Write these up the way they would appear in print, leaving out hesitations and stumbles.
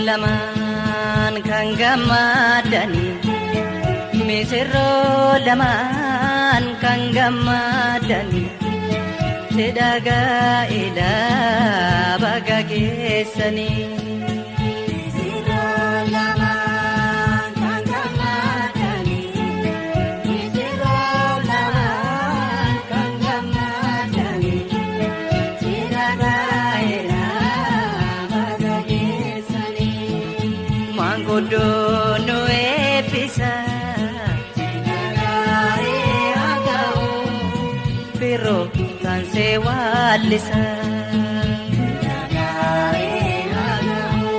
lamaan kan gammadani misirroo lamaan kan gammadani sedhagaa ilaa baga geessanii. Dono episa Sinagare agao Pero tan sewalisa Sinagare agao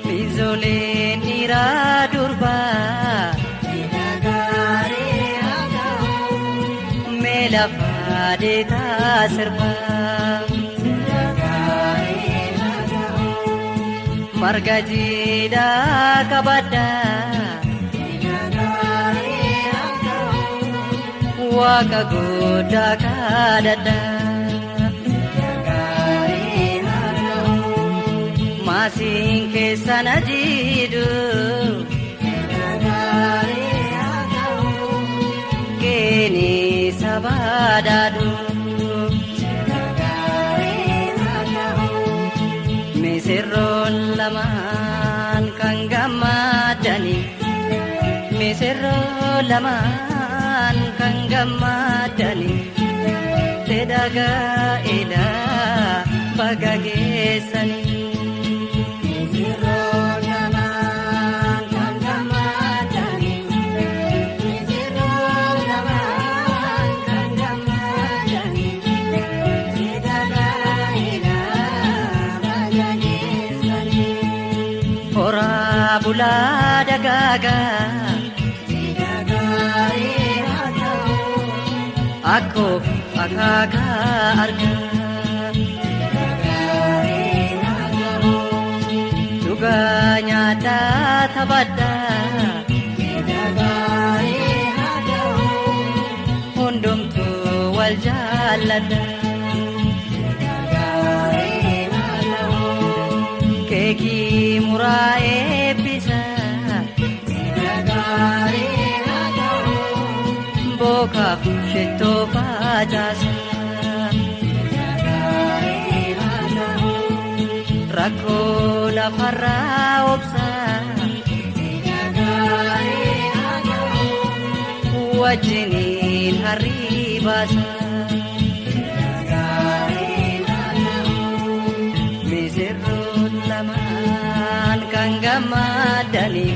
Mizole nira durba Sinagare agao Mela padeta serba marga jida kabada Sinagare agao waka goda kadada Sinagare agao masing kesana jidu Sinagare agao kini sabadadu misirroon lamaan kan gammadani misirroo lamaan kan gammadani sedhagaa ilaa baga geessanii. Misirroo lamaan kan gammadani misirroo lamaan kan gammadani sedhagaa ilaa ora bulaa dagaagaa Sinagare agao akkoof akaakaa argaa Sinagare agao dhugaa nyaataa taphadhaa Sinagare agao hundumtuu wal jaalladhaa Keki murae bisa Sinagare agao boka shetto pajasa Sinagare agao rakko lafarra obsa Sinagare agao wajjiniin haribasa lamaan kan gammadani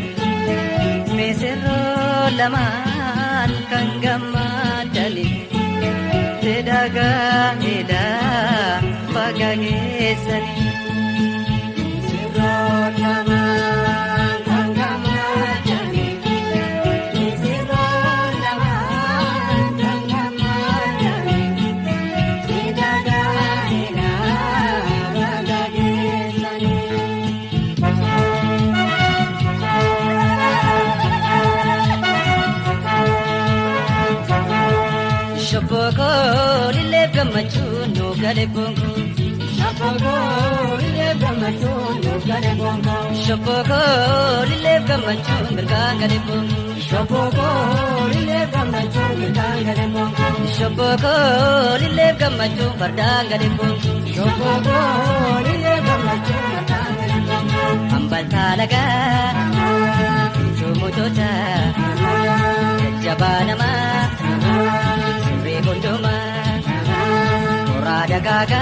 misirroo lamaan kan gammadani sedhagaa ilaa baga geessanii. Misirroo lamaan kan gammadani misirroo lamaan kan gammadani sedhagaa ilaa baga geessanii. Shopoko lile gamachuu no gale bongo Shopoko lile gamachuu no gale bongo Shopoko lile gamachuu mirga gale bongo Shopoko lile gamachuu mirga gale bongo Shopoko lile gamachuu farda gale bongo Shopoko lile gamachuu farda gale bongo ambal talaga Chomochota Jabanama Gondoma ora dagaga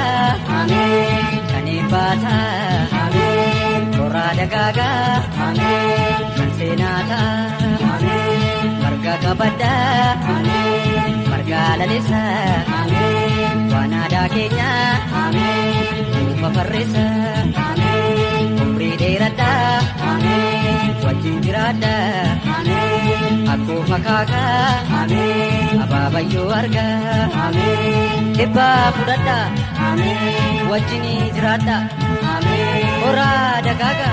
amen kanibata amen ora dagaga amen kansenata amen marga kabada amen marga lalisa amen wanada kenya amen paparisa amen umri derada amen wajin dirada amen aku fakaka amen ababayyo arga amen dibba fudhadha amen wajjini jiraadha amen ora dagaga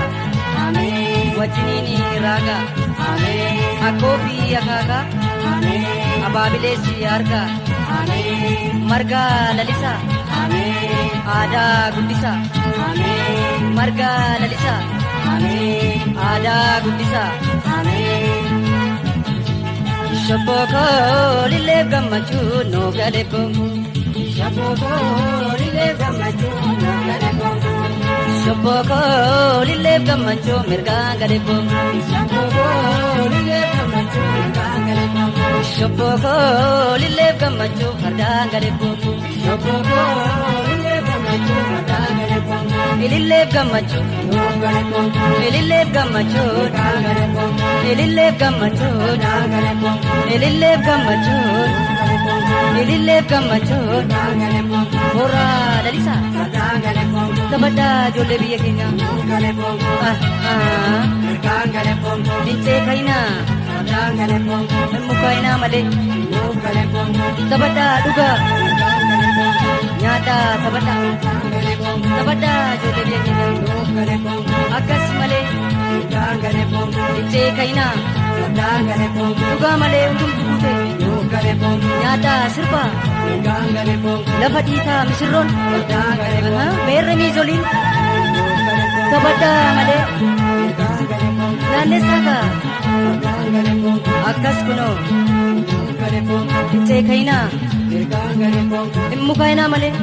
amen wajjini raga amen akkoofi akaaga amen abaabileessi arga amen marga lalisa amen aadaa guddisa amen marga lalisa aadaa guddisaa shobboko lillee gammachuu noo gale bongo shobboko lillee gammachuu noo gale bongo shobboko lillee gammachuu mirgaan gale bongo shobboko lillee gammachuu mirgaan gale bongo shobboko lillee gammachuu fardaan gale bongo shobboko lillee gammachuu fardaan gale bongo ilillee gammachuu noo gale bongo ilillee gammachuu noo gale bongo ilillee gammachuu noo gale bongo ilillee gammachuu ilillee gammachuu horaa lalisaa kabaddaa ijoollee biyya keenya dincee kayinaa mukaayinaa malee kabaddaa dhugaa nyaataa kabaddaa ijoollee biyya keenya akkas malee dincee kayinaa dhugaa malee hundumtu guute nyaata sirbaa lafa dhiitaa misirroon meerre miizoliin kabaddaa malee naanneessaaka akkas kunoo dincee kayinaa mukaayinaa malee